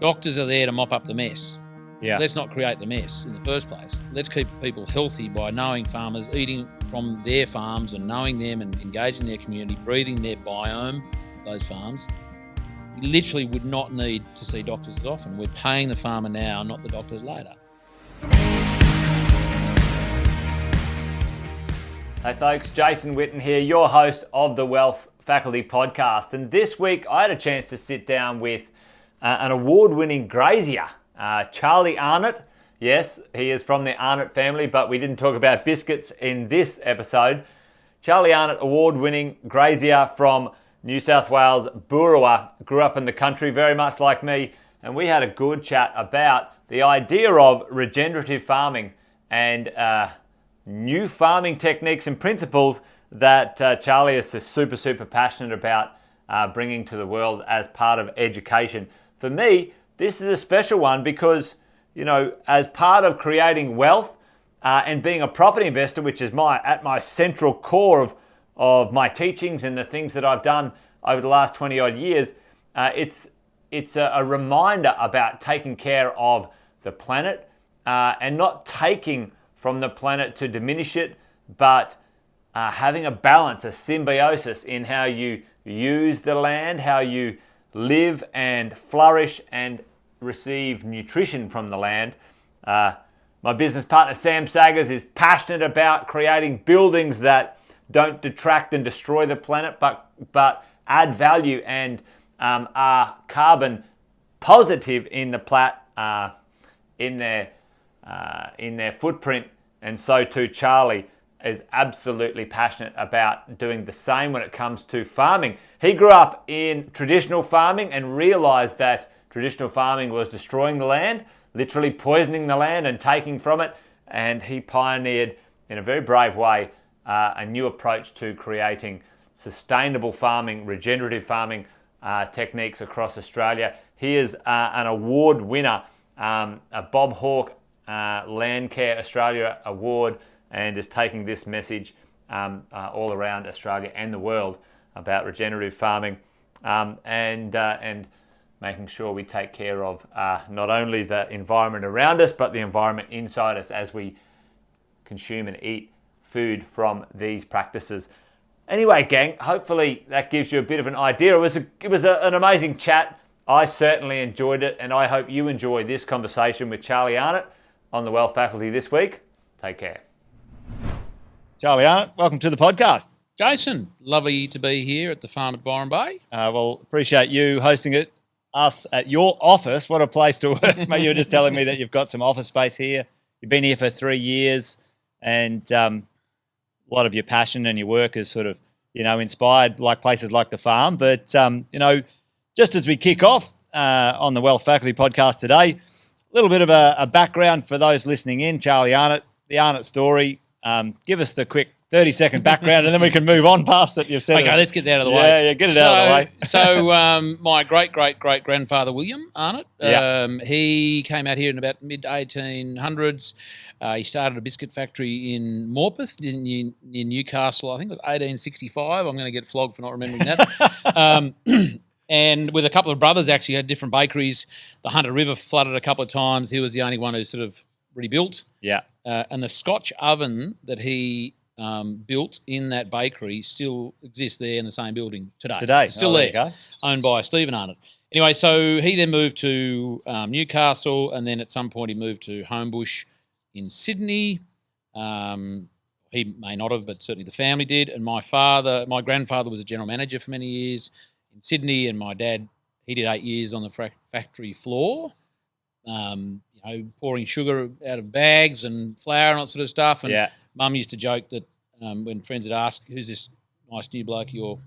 Doctors are there to mop up the mess. Yeah. Let's not create the mess in the first place. Let's keep people healthy by knowing farmers, eating from their farms and knowing them and engaging their community, breathing their biome, those farms. You literally would not need to see doctors as often. We're paying the farmer now, not the doctors later. Hey folks, Jason Witten here, your host of the Wealth Faculty Podcast. And this week I had a chance to sit down with an award-winning grazier, Charlie Arnott. Yes, he is from the Arnott family, but we didn't talk about biscuits in this episode. Charlie Arnott, award-winning grazier from New South Wales, Boorowa, grew up in the country very much like me, and we had a good chat about the idea of regenerative farming and new farming techniques and principles that Charlie is super passionate about bringing to the world as part of education. For me, this is a special one because, you know, as part of creating wealth and being a property investor, which is at my central core of my teachings and the things that I've done over the last 20 odd years, it's a reminder about taking care of the planet and not taking from the planet to diminish it, but having a balance, a symbiosis in how you use the land, how you live and flourish and receive nutrition from the land. My business partner Sam Saggers is passionate about creating buildings that don't detract and destroy the planet, but add value and are carbon positive in the in their footprint. And so too Charlie is absolutely passionate about doing the same when it comes to farming. He grew up in traditional farming and realized that traditional farming was destroying the land, literally poisoning the land and taking from it. And he pioneered, in a very brave way, a new approach to creating sustainable farming, regenerative farming techniques across Australia. He is an award winner, a Bob Hawke Landcare Australia award, and is taking this message all around Australia and the world about regenerative farming and making sure we take care of not only the environment around us, but the environment inside us as we consume and eat food from these practices. Anyway, gang, hopefully that gives you a bit of an idea. It was an amazing chat. I certainly enjoyed it, and I hope you enjoy this conversation with Charlie Arnott on the Wealth Faculty this week. Take care. Charlie Arnott, welcome to the podcast. Jason, lovely to be here at the farm at Byron Bay. Well, appreciate you hosting us at your office. What a place to work. You were just telling me that you've got some office space here. You've been here for 3 years, and a lot of your passion and your work is sort of, inspired like places like the farm. But, just as we kick off on the Wealth Faculty Podcast today, a little bit of a background for those listening in. Charlie Arnott, the Arnott story. Give us the quick 30-second background, and then we can move on past it. You've said okay, let's get that out of the way. Yeah, get it out of the way. So my great-great-great-grandfather, William Arnott, he came out here in about mid-1800s. He started a biscuit factory in Morpeth near Newcastle. I think it was 1865. I'm going to get flogged for not remembering that. And with a couple of brothers, actually had different bakeries. The Hunter River flooded a couple of times. He was the only one who sort of rebuilt. Yeah. And the Scotch oven that he built in that bakery still exists there in the same building today. Still there. There you go. Owned by Stephen Arnott. Anyway, so he then moved to Newcastle, and then at some point he moved to Homebush in Sydney. He may not have, but certainly the family did. And my grandfather was a general manager for many years in Sydney, and my dad, he did 8 years on the factory floor. Pouring sugar out of bags and flour and that sort of stuff. And Mum used to joke that when friends would ask, "Who's this nice new bloke you're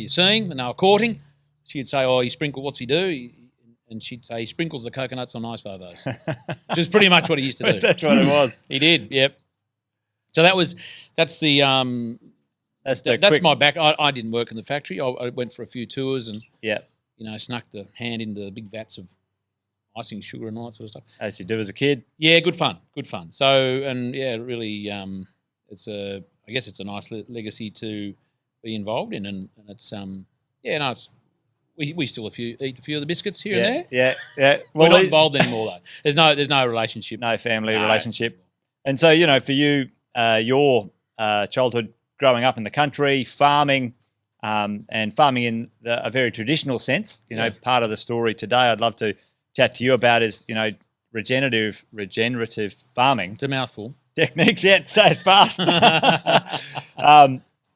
seeing?" and they were courting, she'd say, "Oh, what's he do?" And she'd say, "He sprinkles the coconuts on ice fovos," which is pretty much what he used to do. That's what it was. He did, yep. So that's my back. I didn't work in the factory. I went for a few tours and snuck the hand into the big vats of icing sugar and all that sort of stuff. As you do as a kid. Yeah, good fun. So, and really, I guess it's a nice legacy to be involved in, and it's We still eat a few of the biscuits here Yeah, and there. yeah. We're not involved anymore though. There's no relationship. No family relationship. And so, you know, for you, your childhood growing up in the country, farming, and farming in a very traditional sense, you know, part of the story today I'd love to chat to you about is, you know, regenerative farming. It's a mouthful. Techniques, say it fast,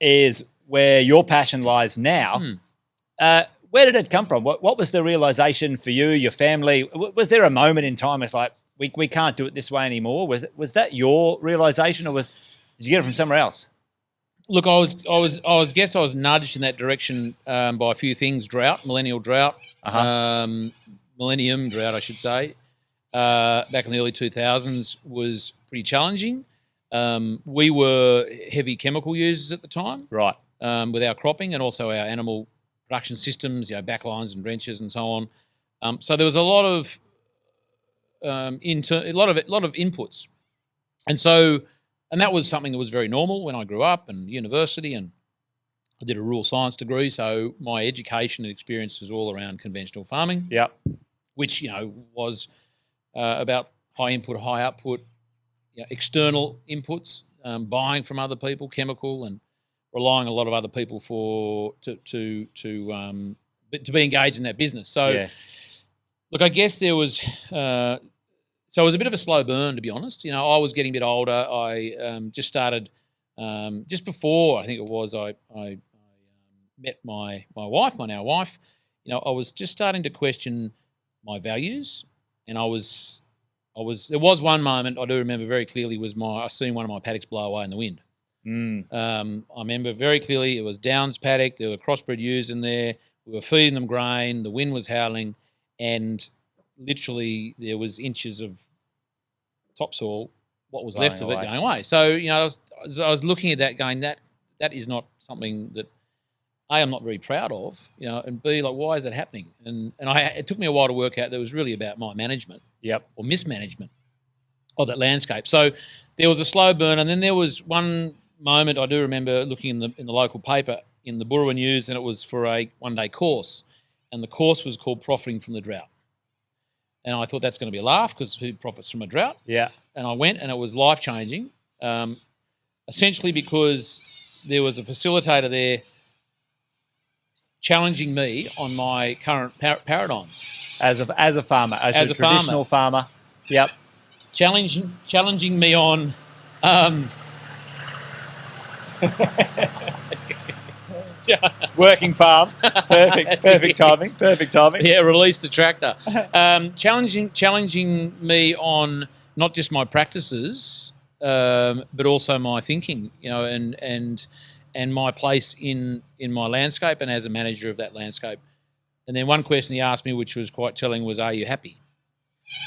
is where your passion lies now. Where did it come from? What was the realization for you, your family? Was there a moment in time it's like, we can't do it this way anymore? Was that your realization, or did you get it from somewhere else? Look, I was nudged in that direction by a few things. Millennium drought, I should say. Back in the early 2000s was pretty challenging. We were heavy chemical users at the time, right? With our cropping and also our animal production systems, you know, backlines and drenches and so on. So there was a lot of inputs, and that was something that was very normal when I grew up and university, and I did a rural science degree. So my education and experience was all around conventional farming. Yeah, which, you know, was about high input, high output, you know, external inputs, buying from other people, chemical, and relying on a lot of other people to be engaged in that business. So, look, I guess there was so it was a bit of a slow burn, to be honest. You know, I was getting a bit older. I just started just before I think it was I met my wife, my now wife. You know, I was just starting to question my values, and there was one moment I do remember very clearly I seen one of my paddocks blow away in the wind. I remember very clearly it was Downs paddock. There were crossbred ewes in there. We were feeding them grain. The wind was howling, and literally there was inches of topsoil, what was left of it, going away. So, you know, I was looking at that going, that is not something that A, I'm not very proud of, you know, and B, like, why is that happening? And it took me a while to work out that it was really about my management, or mismanagement of that landscape. So there was a slow burn, and then there was one moment I do remember looking in the local paper in the Boorowa News, and it was for a one-day course, and the course was called Profiting from the Drought. And I thought that's going to be a laugh because who profits from a drought? Yeah. And I went, and it was life-changing, essentially because there was a facilitator there challenging me on my current paradigms. As a farmer, as a traditional farmer. Yep. Challenging me on working farm. Perfect timing. Yeah, release the tractor. Challenging me on not just my practices, but also my thinking, you know, and my place in my landscape and as a manager of that landscape. And then one question he asked me, which was quite telling, was, "Are you happy?"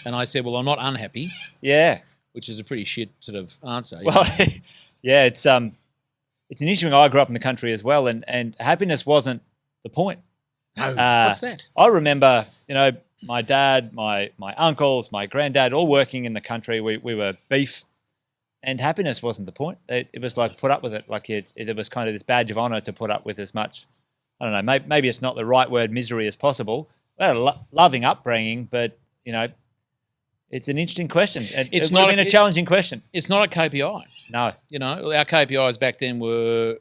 And I said, "Well, I'm not unhappy." Yeah, which is a pretty shit sort of answer. Well, yeah, it's an interesting. I grew up in the country as well, and happiness wasn't the point. No, what's that? I remember, you know, my dad, my uncles, my granddad, all working in the country. We were beef, and happiness wasn't the point. It was like put up with it. Like it was kind of this badge of honor to put up with as much. I don't know. Maybe it's not the right word, misery, as possible. We had a loving upbringing, but you know, it's an interesting question. It's not a challenging question. It's not a KPI. No. You know, our KPIs back then were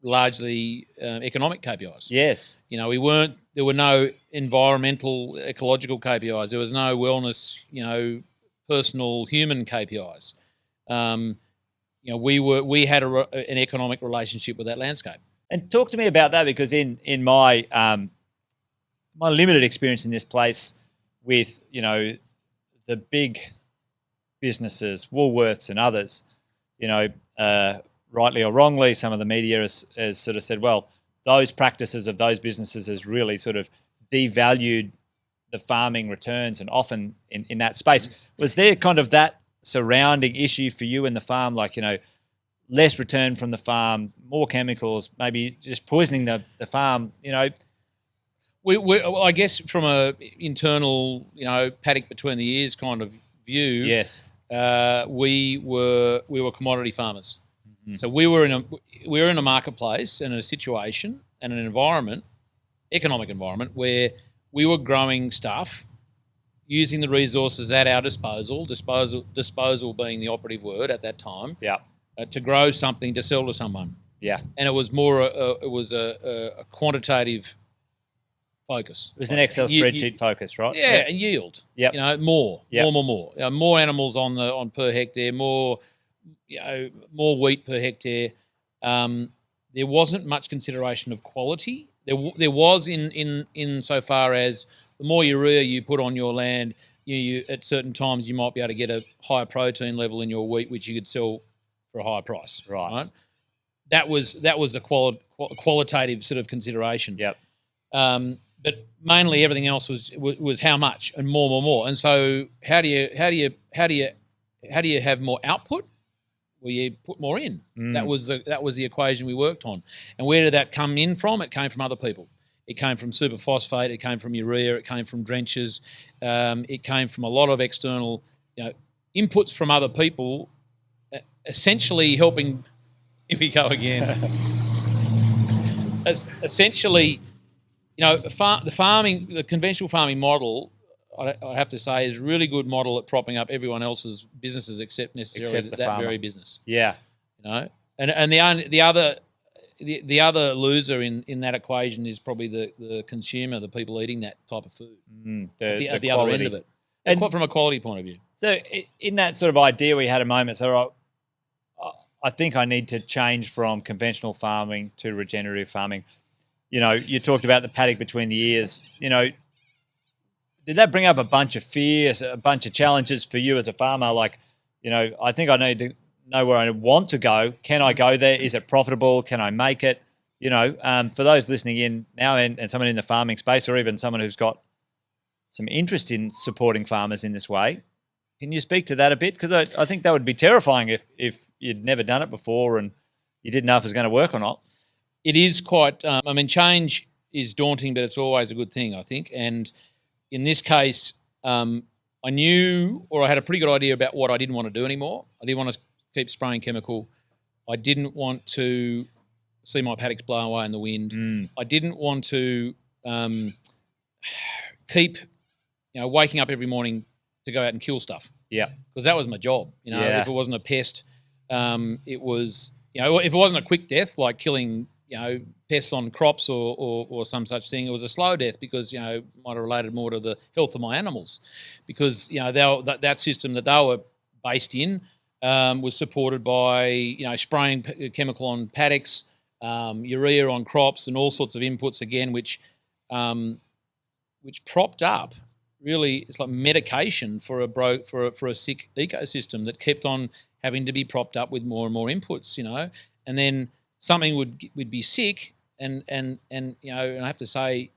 largely economic KPIs. Yes. You know, there were no environmental, ecological KPIs. There was no wellness, you know, personal, human KPIs. You know, we had an economic relationship with that landscape. And talk to me about that, because in my my limited experience in this place with, you know, the big businesses, Woolworths and others, you know, rightly or wrongly, some of the media has sort of said, well, those practices of those businesses has really sort of devalued the farming returns, and often in that space. Was there kind of that surrounding issue for you in the farm, like, you know, less return from the farm, more chemicals, maybe just poisoning the farm, you know? I guess from a internal, you know, paddock between the ears kind of view. Yes. We were commodity farmers. Mm-hmm. So we were in a marketplace and a situation and an environment. economic environment where we were growing stuff using the resources at our disposal being the operative word at that time, to grow something to sell to someone. Yeah. And it was more a quantitative focus. It was an Excel spreadsheet focus, right? Yeah, and yield. Yep. More. More animals on per hectare, more wheat per hectare. There wasn't much consideration of quality. There was in so far as the more urea you put on your land, you at certain times you might be able to get a higher protein level in your wheat, which you could sell for a higher price. Right? That was a qualitative sort of consideration. Yep. But mainly everything else was how much and more. And so how do you have more output? Well, you put more in. That was the equation we worked on. And where did that come in from? It came from other people. It came from superphosphate. It came from urea. It came from drenches. It came from a lot of external, inputs from other people, essentially helping. Here we go again. Essentially, the conventional farming model, I have to say, is a really good model at propping up everyone else's businesses except necessarily that very business. Yeah. And the other loser in that equation is probably the consumer, the people eating that type of food. The other end of it, and from a quality point of view. So in that sort of idea, we had a moment. So I think I need to change from conventional farming to regenerative farming. You talked about the paddock between the ears. Did that bring up a bunch of fears, a bunch of challenges for you as a farmer? Like, I think I need to know where I want to go. Can I go there? Is it profitable? Can I make it? For those listening in now and someone in the farming space, or even someone who's got some interest in supporting farmers in this way, can you speak to that a bit? Because I think that would be terrifying if you'd never done it before and you didn't know if it was going to work or not. It is quite, change is daunting, but it's always a good thing, I think. And in this case, I knew, or I had a pretty good idea about what I didn't want to do anymore. I didn't want to keep spraying chemical. I didn't want to see my paddocks blow away in the wind. I didn't want to keep, waking up every morning to go out and kill stuff. Yeah. Because that was my job. If it wasn't a pest, it was, if it wasn't a quick death like killing, pests on crops or some such thing, it was a slow death because, might have related more to the health of my animals because, that system that they were based in was supported by, spraying chemical on paddocks, urea on crops and all sorts of inputs again, which propped up. Really, it's like medication for a sick ecosystem that kept on having to be propped up with more and more inputs, and then something would be sick, and and I have to say,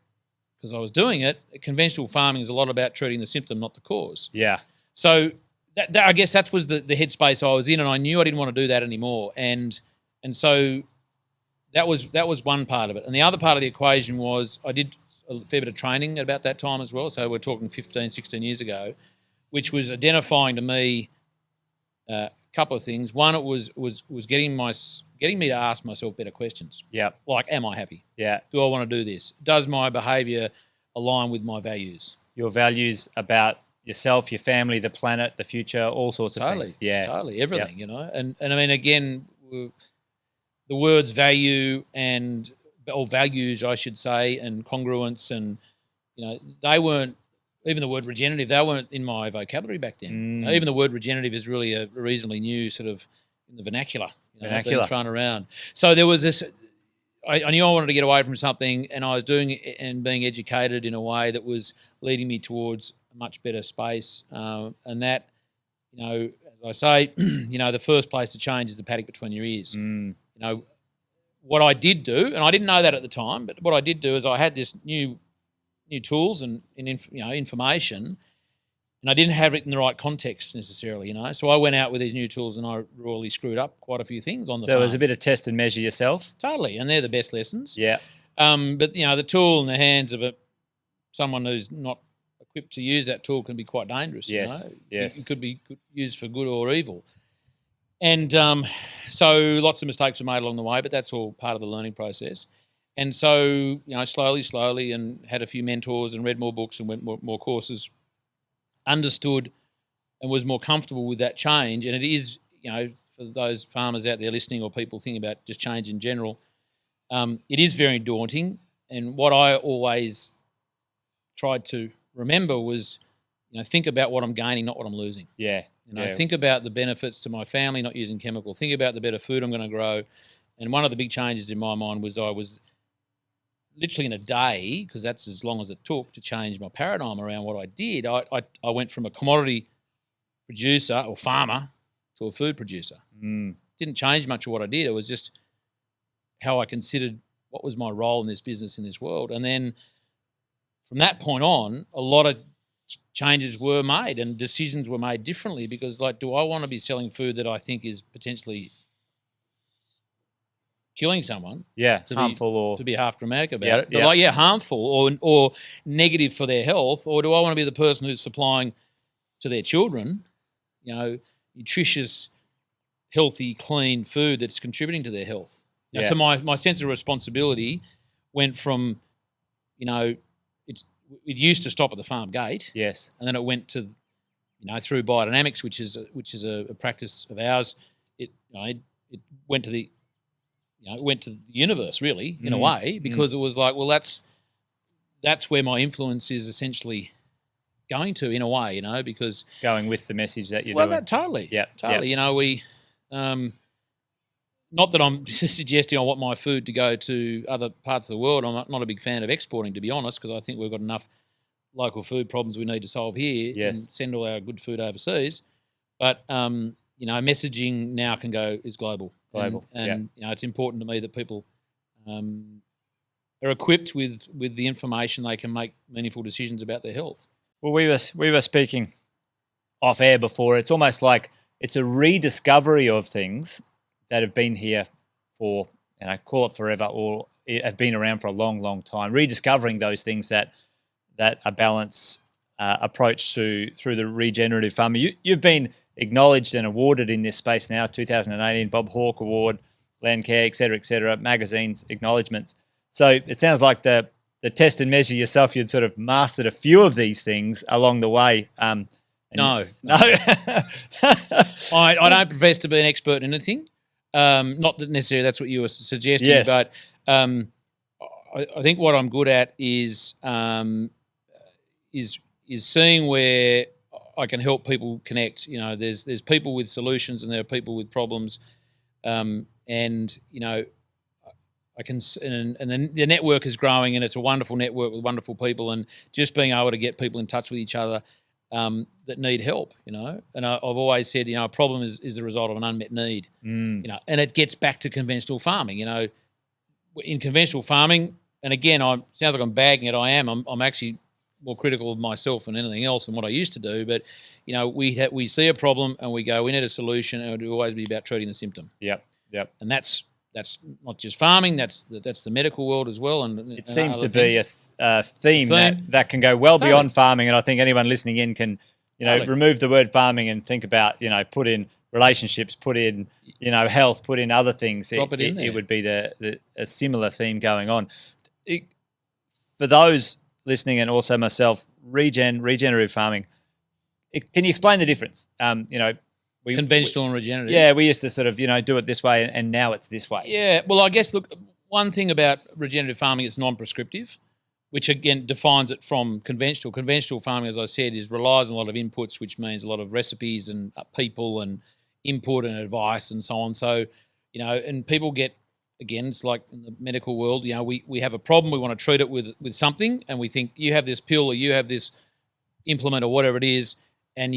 because I was doing it, conventional farming is a lot about treating the symptom, not the cause. Yeah. So that I guess that was the headspace I was in, and I knew I didn't want to do that anymore, and so that was one part of it, and the other part of the equation was I did a fair bit of training at about that time as well. So we're talking 15, 16 years ago, which was identifying to me a couple of things. One, it was getting me to ask myself better questions. Yeah. Like, am I happy? Yeah. Do I want to do this? Does my behaviour align with my values? Your values about yourself, your family, the planet, the future, all sorts of things. Yeah. Totally. Everything, And I mean, again, the words value or values, I should say, and congruence, and they weren't. Even the word regenerative, they weren't in my vocabulary back then. Even the word regenerative is really a reasonably new sort of in the vernacular. Being thrown around. So there was this. I knew I wanted to get away from something, and I was doing it and being educated in a way that was leading me towards a much better space. And that, as I say, the first place to change is the paddock between your ears. What I did do, and I didn't know that at the time, but what I did do is I had this new tools and information, and I didn't have it in the right context necessarily, So I went out with these new tools and I royally screwed up quite a few things on the farm. So it was a bit of test and measure yourself? Totally, and they're the best lessons. Yeah. But, the tool in the hands of someone who's not equipped to use that tool can be quite dangerous, Yes. It could be used for good or evil. And so lots of mistakes were made along the way, but that's all part of the learning process. And so, slowly, and had a few mentors and read more books and went more courses, understood and was more comfortable with that change. And it is, for those farmers out there listening or people thinking about just change in general, it is very daunting. And what I always tried to remember was, think about what I'm gaining, not what I'm losing. Yeah. Think about the benefits to my family, not using chemical. Think about the better food I'm going to grow. And one of the big changes in my mind was I was literally in a day, because that's as long as it took to change my paradigm around what I did. I went from a commodity producer or farmer to a food producer. Didn't change much of what I did. It was just how I considered what was my role in this business, in this world. And then from that point on, a lot of changes were made and decisions were made differently, because do I want to be selling food that I think is potentially killing someone? Yeah, harmful to be half dramatic about it. But harmful or negative for their health, or do I want to be the person who's supplying to their children, nutritious, healthy, clean food that's contributing to their health? So my sense of responsibility went from, it used to stop at the farm gate. Yes. And then it went to, through biodynamics, which is a practice of ours. It went to the, it went to the universe, really, in a way, because it was like, well, that's where my influence is essentially going to, in a way, because going with the message that you're doing. Totally. Yeah. Totally. We, not that I'm suggesting I want my food to go to other parts of the world. I'm not a big fan of exporting, to be honest, because I think we've got enough local food problems we need to solve here and send all our good food overseas. But, messaging now is global. And it's important to me that people are equipped with the information they can make meaningful decisions about their health. Well, we were speaking off air before. It's almost like it's a rediscovery of things that have been here for, call it forever, or have been around for a long, long time. Rediscovering those things that a balanced approach through the regenerative farming. You've been acknowledged and awarded in this space now, 2018 Bob Hawke Award, Landcare, et cetera, magazines, acknowledgements. So it sounds like the test and measure yourself, you'd sort of mastered a few of these things along the way. No. I don't profess to be an expert in anything. Not that necessarily that's what you were suggesting, but I think what I'm good at is seeing where I can help people connect. There's people with solutions and there are people with problems, and I can, and the network is growing, and it's a wonderful network with wonderful people, and just being able to get people in touch with each other that need help, and I've always said, a problem is the result of an unmet need, and it gets back to conventional farming. In conventional farming, and again, sounds like I'm bagging it. I am. I'm actually more critical of myself than anything else and what I used to do. But we see a problem and we go, we need a solution, and it would always be about treating the symptom. Yep. And that's not just farming. That's the medical world as well. And it seems to be a theme that can go well beyond farming. And I think anyone listening in can, remove the word farming and think about, put in relationships, put in, health, put in other things. It would be a similar theme going on. For those listening and also myself, regenerative farming. Can you explain the difference? Conventional and regenerative. Yeah, we used to sort of, do it this way, and now it's this way. Yeah, well, I guess, look, one thing about regenerative farming is non-prescriptive, which again defines it from conventional. Conventional farming, as I said, relies on a lot of inputs, which means a lot of recipes and people and input and advice and so on. So, and people get, again, it's like in the medical world, we have a problem, we want to treat it with something, and we think you have this pill or you have this implement or whatever it is, and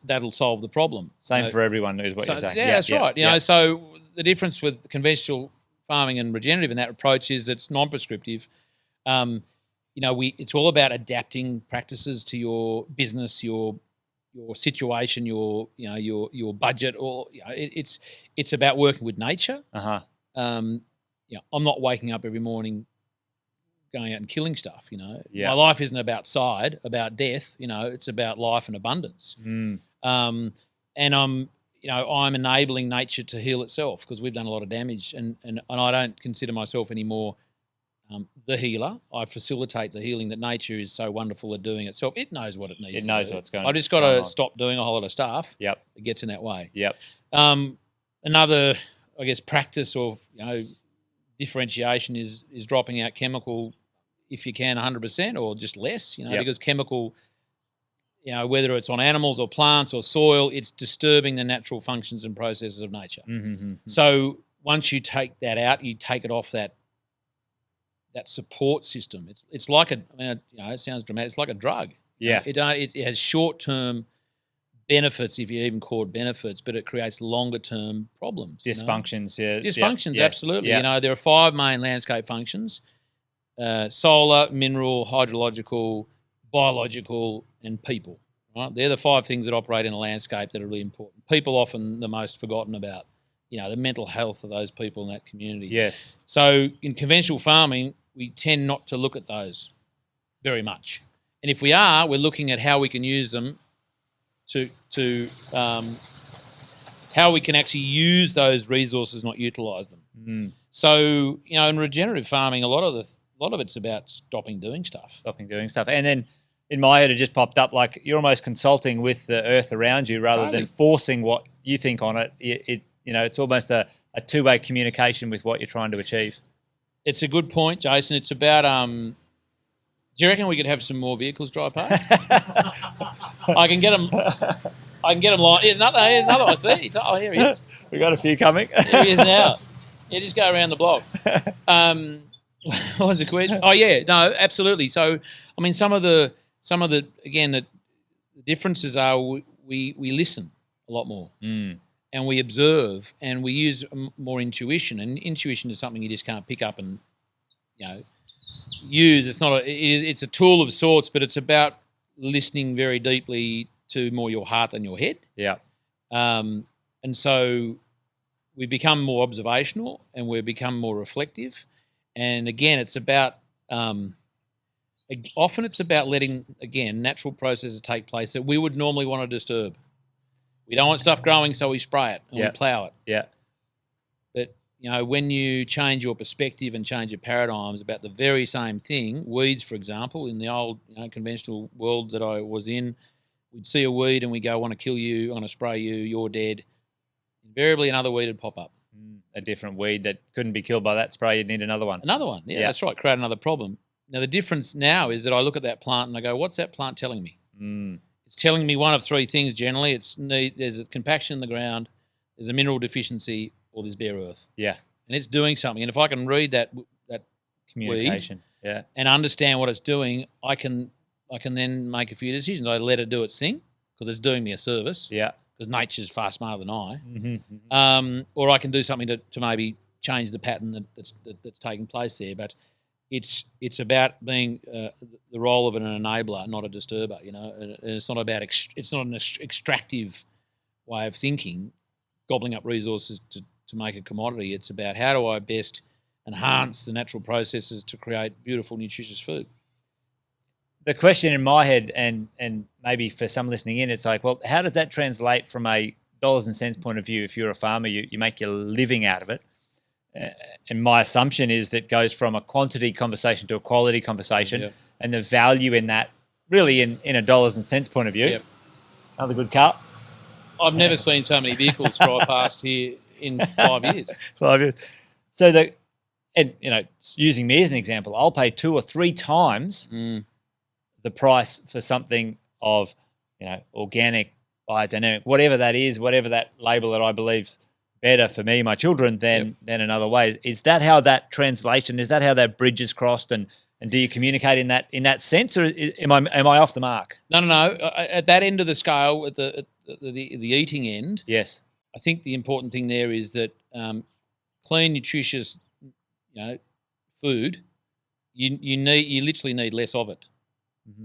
that'll solve the problem. Same for everyone is what you're saying. Yeah, that's right. So the difference with conventional farming and regenerative in that approach is it's non-prescriptive. It's all about adapting practices to your business, your situation, your budget, or it's about working with nature. I'm not waking up every morning going out and killing stuff, My life isn't about death, it's about life and abundance. And I'm enabling nature to heal itself, because we've done a lot of damage, and I don't consider myself any more the healer. I facilitate the healing that nature is so wonderful at doing itself. It knows what it needs. It knows to do. what's going. I just got to stop doing a whole lot of stuff. Yep. It gets in that way. Yep. Another, I guess, practice of differentiation is dropping out chemical if you can 100% or just less. Because chemical, whether it's on animals or plants or soil, it's disturbing the natural functions and processes of nature. Mm-hmm. So once you take that out, you take it off that support system. It's like it sounds dramatic. It's like a drug. Yeah. It has short-term benefits, if you even call it benefits, but it creates longer-term problems. Dysfunctions, yeah. Dysfunctions, absolutely. Yeah. There are 5 main landscape functions: solar, mineral, hydrological, biological, and people. Right? They're the 5 things that operate in a landscape that are really important. People often the most forgotten about. The mental health of those people in that community. Yes. So in conventional farming, we tend not to look at those very much. And if we are, we're looking at how we can use them to how we can actually use those resources, not utilise them. Mm. So, in regenerative farming, a lot of it's about stopping doing stuff. And then in my head, it just popped up like you're almost consulting with the earth around you rather than forcing what you think on it. It's almost a two-way communication with what you're trying to achieve. It's a good point, Jason. It's about do you reckon we could have some more vehicles drive past? I can get them lined. Here's another one. See? Oh, here he is. We got a few coming. Here he is now. Yeah, just go around the block. What was the question? Oh, yeah. No, absolutely. So, some of the again, the differences are we listen a lot more. Mm. And we observe and we use more intuition. And intuition is something you just can't pick up and, use. It's a tool of sorts, but it's about listening very deeply to more your heart than your head. Yeah. And so we become more observational and we become more reflective. And again, it's about often it's about letting, again, natural processes take place that we would normally want to disturb. We don't want stuff growing, so we spray it and we plough it. Yeah. But, when you change your perspective and change your paradigms about the very same thing, weeds, for example, in the old conventional world that I was in, we'd see a weed and we go, I want to kill you, I want to spray you, you're dead. Invariably another weed would pop up. A different weed that couldn't be killed by that spray, you'd need another one. Another one, yeah, that's right, create another problem. Now, the difference now is that I look at that plant and I go, what's that plant telling me? Mm. It's telling me one of 3 things generally. There's a compaction in the ground, there's a mineral deficiency, or there's bare earth. Yeah. And it's doing something. And if I can read that communication, weed, and understand what it's doing, I can then make a few decisions. I let it do its thing because it's doing me a service. Yeah. Because nature's far smarter than I. Mm-hmm. Or I can do something to maybe change the pattern that's taking place there. But it's about being the role of an enabler, not a disturber. And it's not about it's not an extractive way of thinking, gobbling up resources to make a commodity. It's about how do I best enhance the natural processes to create beautiful, nutritious food. The question in my head, and maybe for some listening in, it's like, well, how does that translate from a dollars and cents point of view? If you're a farmer, you make your living out of it. And my assumption is that goes from a quantity conversation to a quality conversation, and the value in that really in a dollars and cents point of view. Yep. Another good car. I've never seen so many vehicles drive past here in 5 years. 5 years. So using me as an example, I'll pay 2 or 3 times the price for something of, organic, biodynamic, whatever that is, whatever that label that I believe's better for me, my children, than another way. Is that how that translation? Is that how that bridge is crossed? And do you communicate in that sense, or am I off the mark? No. At that end of the scale, at the eating end, yes, I think the important thing there is that clean, nutritious, food, you literally need less of it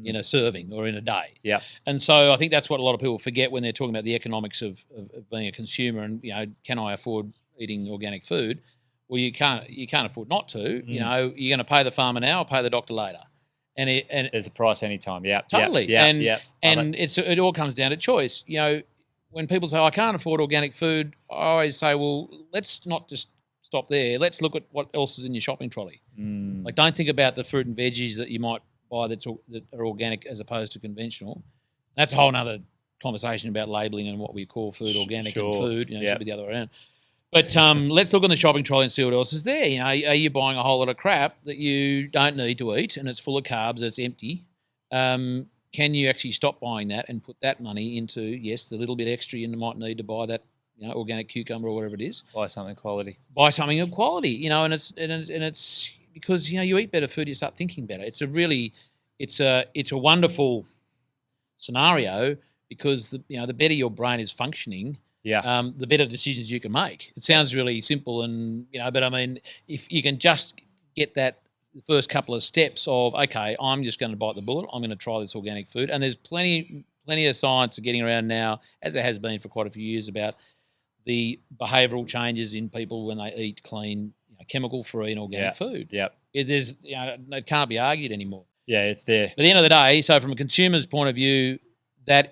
in a serving or in a day. Yeah. And so I think that's what a lot of people forget when they're talking about the economics of being a consumer and, can I afford eating organic food? Well, you can't afford not to. You're going to pay the farmer now or pay the doctor later. And there's a price anytime. Yeah. Totally. Yeah. And it all comes down to choice. When people say, I can't afford organic food, I always say, well, let's not just stop there. Let's look at what else is in your shopping trolley. Like, don't think about the fruit and veggies that you might buy that are organic as opposed to conventional. That's a whole nother conversation about labelling and what we call food organic and food. You know, it should be the other way around. But let's look on the shopping trolley and see what else is there. You know, are you buying a whole lot of crap that you don't need to eat and it's full of carbs, it's empty? Can you actually stop buying that and put that money into, yes, the little bit extra you might need to buy that, you know, organic cucumber or whatever it is. Buy something quality. Buy something of quality, you know, and it's because, you know, you eat better food, you start thinking better. It's a wonderful scenario because the better your brain is functioning, the better decisions you can make. It sounds really simple, and but I mean, if you can just get that the first couple of steps of, okay, I'm just going to bite the bullet. I'm going to try this organic food, and there's plenty of science getting around now, as there has been for quite a few years, about the behavioural changes in people when they eat clean, chemical-free and organic food. Yep. It can't be argued anymore. Yeah, it's there. But at the end of the day, so from a consumer's point of view, that's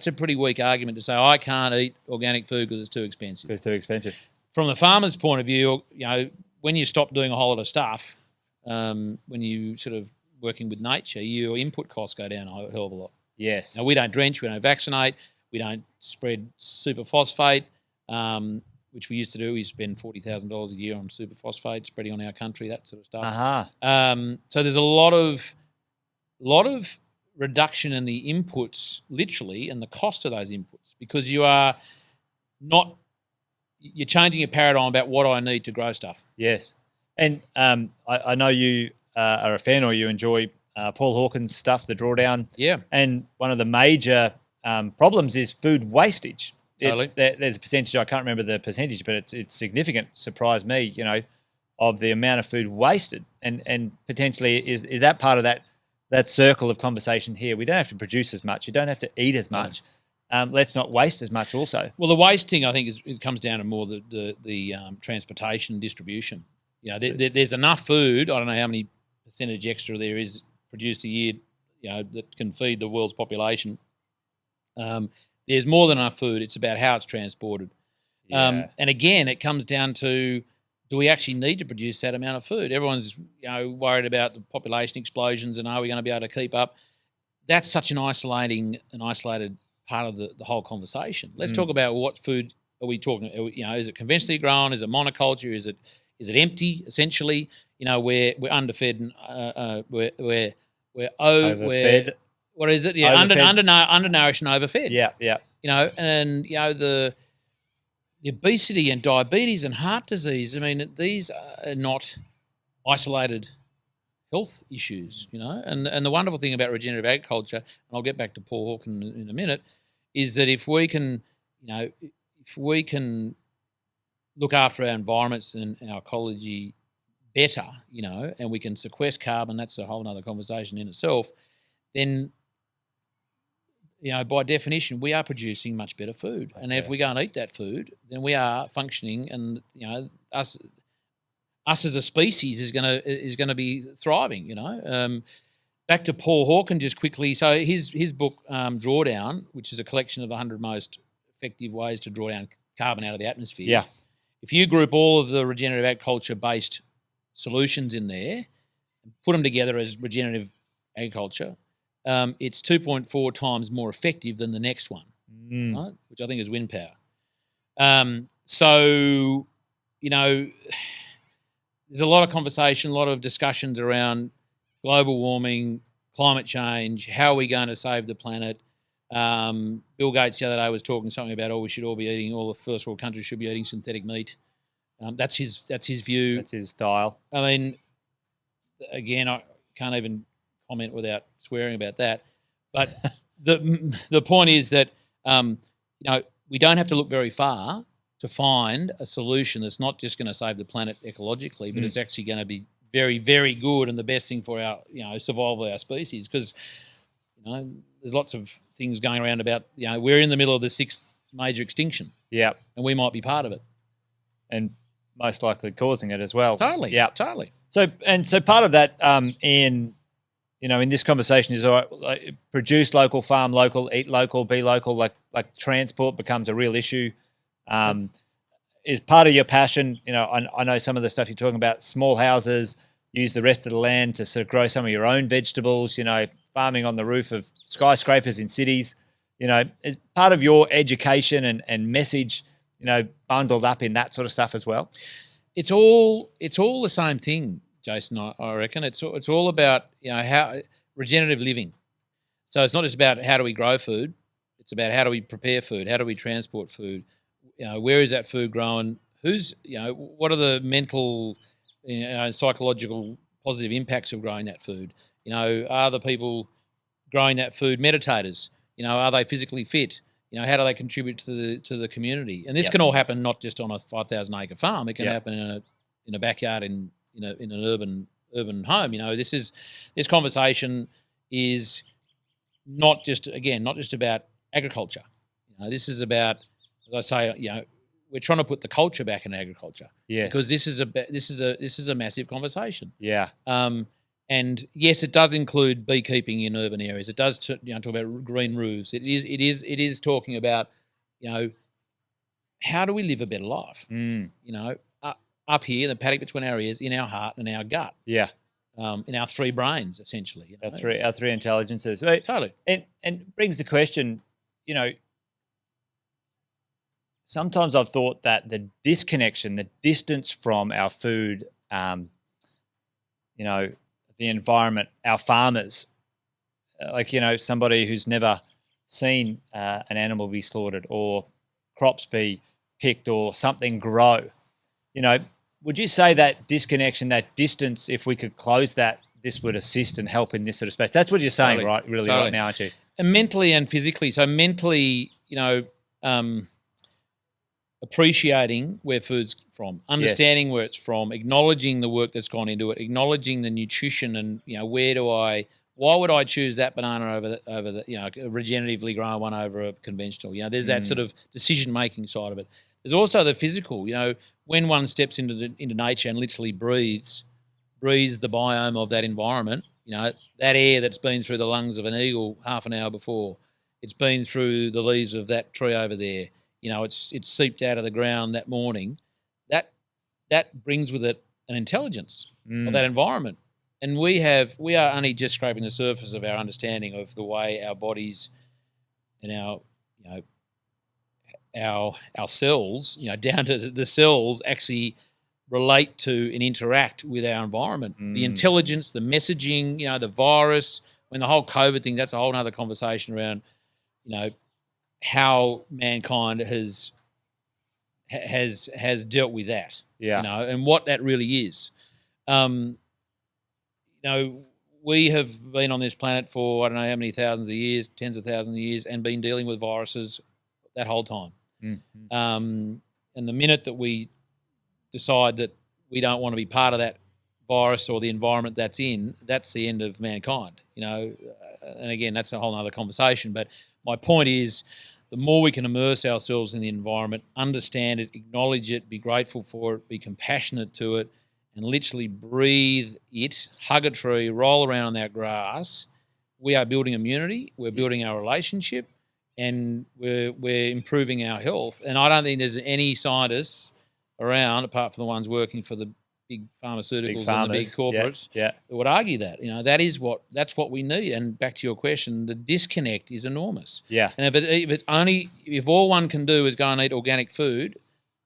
a pretty weak argument to say, I can't eat organic food because it's too expensive. It's too expensive. From the farmer's point of view, when you stop doing a whole lot of stuff, when you sort of working with nature, your input costs go down a hell of a lot. Yes. Now, we don't drench, we don't vaccinate, we don't spread superphosphate, which we used to do. We spend $40,000 a year on superphosphate, spreading on our country, that sort of stuff. So there's a lot of reduction in the inputs, literally, and the cost of those inputs, because you're changing your paradigm about what I need to grow stuff. Yes. And I know you are a fan, or you enjoy Paul Hawke's stuff, The Drawdown. Yeah. And one of the major problems is food wastage. Totally. There's a percentage, I can't remember the percentage, but it's significant. Surprised me, of the amount of food wasted. And potentially is that part of that circle of conversation here? We don't have to produce as much. You don't have to eat as much. Let's not waste as much also. Well, the wasting, I think, it comes down to more the transportation and distribution. There's enough food. I don't know how many percentage extra there is produced a year, that can feed the world's population. There's more than enough food. It's about how it's transported. And again, it comes down to, do we actually need to produce that amount of food? Everyone's worried about the population explosions and are we going to be able to keep up? That's such an isolated part of the whole conversation. Let's talk about what food are we talking? Is it conventionally grown? Is it monoculture? Is it empty? Essentially, we're underfed and we're overfed. What is it? Yeah, undernourished and overfed. Yeah. And the obesity and diabetes and heart disease. I mean, these are not isolated health issues, And the wonderful thing about regenerative agriculture, and I'll get back to Paul Hawke in a minute, is that if we can look after our environments and our ecology better, and we can sequester carbon, that's a whole other conversation in itself, then by definition, we are producing much better food. Okay. And if we go and eat that food, then we are functioning, and us as a species is going to be thriving. Back to Paul Hawke just quickly. So his book Drawdown, which is a collection of 100 most effective ways to draw down carbon out of the atmosphere. Yeah. If you group all of the regenerative agriculture based solutions in there, and put them together as regenerative agriculture, it's 2.4 times more effective than the next one, right? Which I think is wind power. So, there's a lot of conversation, a lot of discussions around global warming, climate change, how are we going to save the planet? Bill Gates the other day was talking something about, we should all be eating, all the first world countries should be eating synthetic meat. That's his view. That's his style. I mean, again, I can't even comment without swearing about that. But the point is that we don't have to look very far to find a solution that's not just going to save the planet ecologically, but it's actually going to be very, very good and the best thing for our survival of our species. Because there's lots of things going around about we're in the middle of the 6th major extinction. Yeah, and we might be part of it, and most likely causing it as well. Totally. Yeah, totally. So part of that, in this conversation is, all right, produce local, farm local, eat local, be local. Like transport becomes a real issue. is part of your passion. You know, I know some of the stuff you're talking about, small houses, use the rest of the land to sort of grow some of your own vegetables, you know, farming on the roof of skyscrapers in cities, you know, is part of your education and message, you know, bundled up in that sort of stuff as well? It's all the same thing, Jason, I reckon. It's all about, you know, how regenerative living. So it's not just about how do we grow food. It's about how do we prepare food? How do we transport food? You know, where is that food grown? What are the mental, psychological positive impacts of growing that food? You know, are the people growing that food meditators? You know, are they physically fit? You know, how do they contribute to the community? And this can all happen not just on a 5,000 acre farm. It can happen in a backyard in an urban home. You know, this conversation is not just about agriculture. You know, this is about, as I say, you know, we're trying to put the culture back in agriculture. Yes. Because this is a massive conversation. Yeah. And yes, it does include beekeeping in urban areas. It does talk about green roofs. It is talking about, you know, how do we live a better life? You know, up here in the paddock between our ears, in our heart and our gut. Yeah. In our three brains, essentially. You know? Our three intelligences. Right. Totally. And brings the question, you know, sometimes I've thought that the disconnection, the distance from our food, you know, the environment, our farmers, like, you know, somebody who's never seen an animal be slaughtered or crops be picked or something grow, you know, would you say that disconnection, that distance, if we could close that, this would assist and help in this sort of space? That's what you're saying, Totally. right? Really, Totally. right now, aren't you? And mentally and physically. So mentally, you know, appreciating where food's from, understanding where it's from, acknowledging the work that's gone into it, acknowledging the nutrition, and, you know, why would I choose that banana over the you know, a regeneratively grown one over a conventional? You know, there's that sort of decision making side of it. There's also the physical. You know, when one steps into nature and literally breathes the biome of that environment, you know, that air that's been through the lungs of an eagle half an hour before, it's been through the leaves of that tree over there. You know, it's seeped out of the ground that morning. That brings with it an intelligence of that environment. And we are only just scraping the surface of our understanding of the way our bodies and our cells, you know, down to the cells, actually relate to and interact with our environment. The intelligence, the messaging, you know, the virus, when the whole COVID thing, that's a whole other conversation around, you know, how mankind has dealt with that. Yeah. You know, and what that really is. You know, we have been on this planet for, I don't know how many thousands of years, tens of thousands of years, and been dealing with viruses that whole time. And the minute that we decide that we don't want to be part of that virus or the environment that's in, that's the end of mankind, you know. And again, that's a whole other conversation. But my point is, the more we can immerse ourselves in the environment, understand it, acknowledge it, be grateful for it, be compassionate to it, and literally breathe it, hug a tree, roll around on that grass, we are building immunity, we're building our relationship, and we're improving our health. And I don't think there's any scientists around, apart from the ones working for the big pharmaceuticals and the big corporates, that would argue that. You know, that's what we need. And back to your question, the disconnect is enormous. Yeah. And if all one can do is go and eat organic food,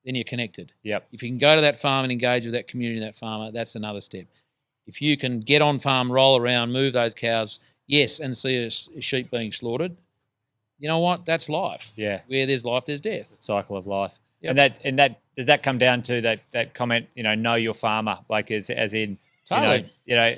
then you're connected. Yep. If you can go to that farm and engage with that community, that farmer, that's another step. If you can get on farm, roll around, move those cows, yes, and see a sheep being slaughtered, you know what? That's life. Yeah. Where there's life, there's death. Cycle of life. Yep. And that does that come down to that comment, you know your farmer, like as in, Totally. you know,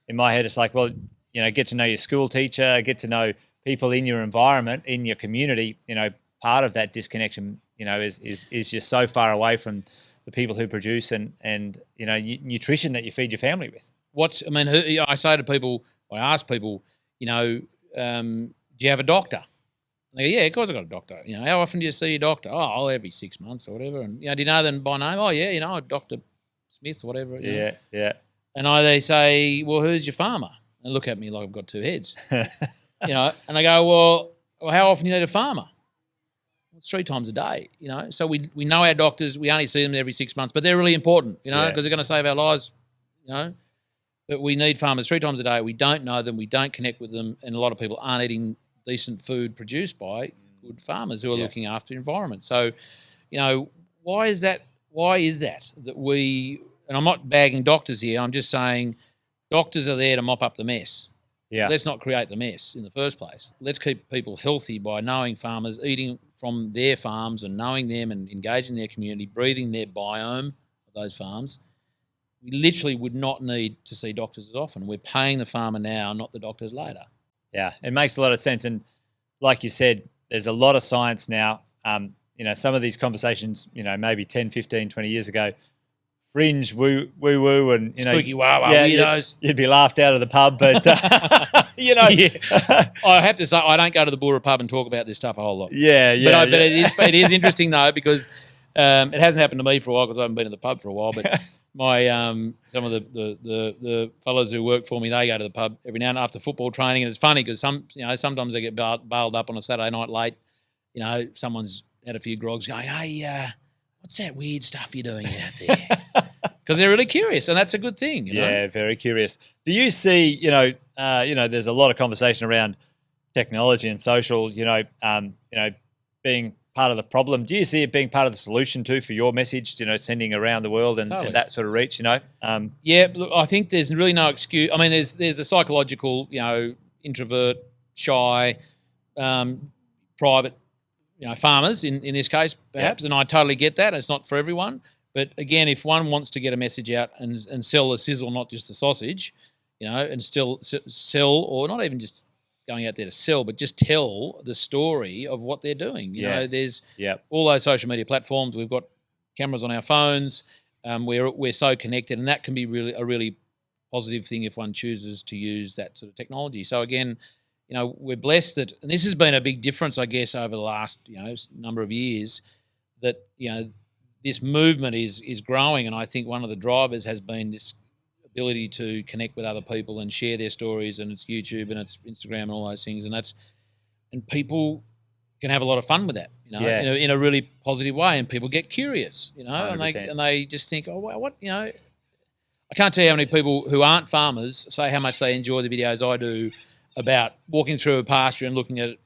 in my head, it's like, well, you know, get to know your school teacher, get to know people in your environment, in your community. You know, part of that disconnection, you know, is just so far away from the people who produce and you know, nutrition that you feed your family with. I say to people, I ask people, you know, do you have a doctor? And they go, yeah, of course I've got a doctor. You know, how often do you see your doctor? Oh, every 6 months or whatever. And, you know, do you know them by name? Oh, yeah, you know, Dr. Smith, whatever. You know. Yeah. And they say, well, who's your farmer? And look at me like I've got two heads. You know, and I go, well, how often do you need a farmer? It's 3 times a day, So we know our doctors. We only see them every 6 months, but they're really important, because they're going to save our lives, But we need farmers 3 times a day. We don't know them. We don't connect with them. And a lot of people aren't eating decent food produced by good farmers who are looking after the environment. So, why is that? Why is that we, and I'm not bagging doctors here, I'm just saying doctors are there to mop up the mess. Yeah. Let's not create the mess in the first place. Let's keep people healthy by knowing farmers, eating from their farms and knowing them and engaging their community, breathing their biome of those farms. We literally would not need to see doctors as often. We're paying the farmer now, not the doctors later. Yeah, it makes a lot of sense. And like you said, there's a lot of science now. Some of these conversations, maybe 10, 15, 20 years ago, fringe, woo, and, spooky wah-wah weirdos. You'd be laughed out of the pub, but, I have to say, I don't go to the Boorowa pub and talk about this stuff a whole lot. Yeah. But it is interesting, though, because it hasn't happened to me for a while because I haven't been to the pub for a while, but my some of the fellows who work for me, they go to the pub every now and then after football training, and it's funny because sometimes they get bailed up on a Saturday night late. Someone's had a few grogs going, hey, what's that weird stuff you're doing out there? Because they're really curious, and that's a good thing. Yeah, very curious. Do you see, there's a lot of conversation around technology and social, being part of the problem. Do you see it being part of the solution too for your message, sending around the world and that sort of reach, Yeah, look, I think there's really no excuse. I mean, there's the psychological, introvert, shy, private, farmers in this case, perhaps, and I totally get that. It's not for everyone. But again, if one wants to get a message out and sell the sizzle, not just the sausage, and still sell, or not even just going out there to sell, but just tell the story of what they're doing. There's all those social media platforms. We've got cameras on our phones. We're so connected, and that can be really a really positive thing if one chooses to use that sort of technology. So again, we're blessed that, and this has been a big difference, I guess, over the last number of years, that this movement is growing, and I think one of the drivers has been this ability to connect with other people and share their stories, and it's YouTube and it's Instagram and all those things, and people can have a lot of fun with that, in a really positive way, and people get curious, and they just think, oh, wow, what, I can't tell you how many people who aren't farmers say how much they enjoy the videos I do about walking through a pasture and looking at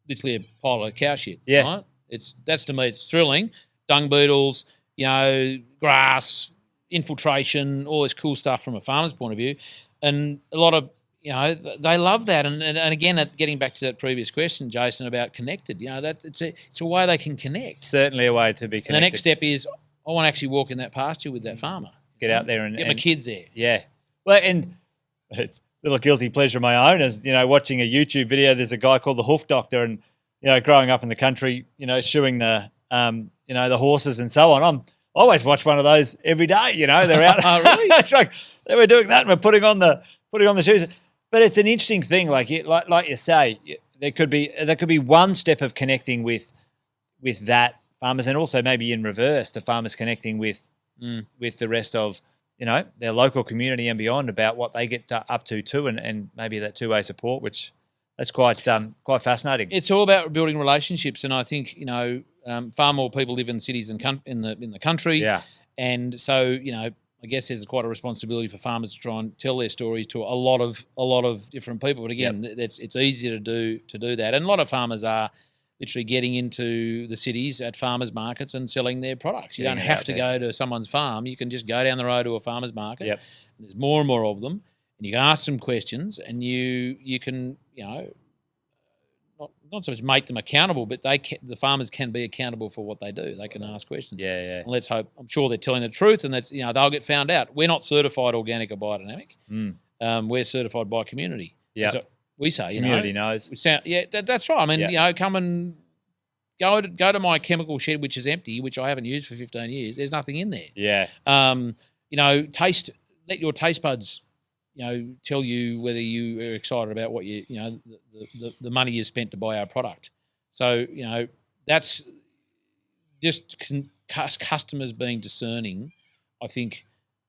literally a pile of cow shit. Yeah. Right? To me, it's thrilling. Dung beetles, grass, infiltration, all this cool stuff from a farmer's point of view. And a lot of, they love that. And again, getting back to that previous question, Jason, about connected, that it's a way they can connect. Certainly a way to be connected. And the next step is I want to actually walk in that pasture with that farmer. Get out there and get my kids there. Yeah. Well, and little guilty pleasure of my own is, watching a YouTube video. There's a guy called the Hoof Doctor, and, growing up in the country, shoeing the, the horses and so on. I always watch one of those every day. They're out. Oh, really? It's like they were doing that, and we're putting on the shoes. But it's an interesting thing. Like you say, there could be one step of connecting with that farmers, and also maybe in reverse, the farmers connecting with the rest of their local community and beyond about what they get up to too, and maybe that two-way support, which that's quite fascinating. It's all about building relationships, and I think far more people live in cities and in the country. Yeah, and so I guess there's quite a responsibility for farmers to try and tell their stories to a lot of different people. But again, it's easier to do that, and a lot of farmers are literally getting into the cities at farmers markets and selling their products. You don't have to go to someone's farm. You can just go down the road to a farmer's market. Yep. There's more and more of them, and you can ask some questions, and you can not so much make them accountable, but the farmers can be accountable for what they do. They can ask questions. Yeah. And let's hope. I'm sure they're telling the truth, and that's they'll get found out. We're not certified organic or biodynamic. We're certified by community. Yeah. So we say community knows. That's right. I mean, come and go to my chemical shed, which is empty, which I haven't used for 15 years. There's nothing in there. Yeah. Taste. Let your taste buds, tell you whether you are excited about what the money you spent to buy our product. So that's just customers being discerning. I think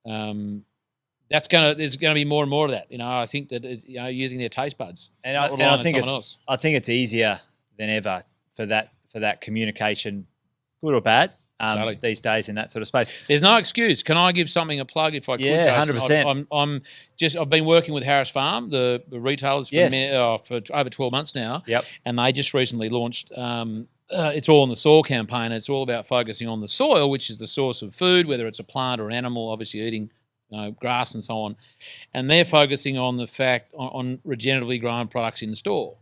there's going to be more and more of that. I think that using their taste buds, and I think it's easier than ever for for that communication, good or bad, Totally. these days in that sort of space. There's no excuse. Can I give something a plug if I could? Yeah, Jason? 100%. I've been working with Harris Farm, the retailers for over 12 months now. Yep. And they just recently launched It's All in the Soil campaign. It's all about focusing on the soil, which is the source of food, whether it's a plant or an animal, obviously eating grass and so on. And they're focusing on the fact on regeneratively grown products in store.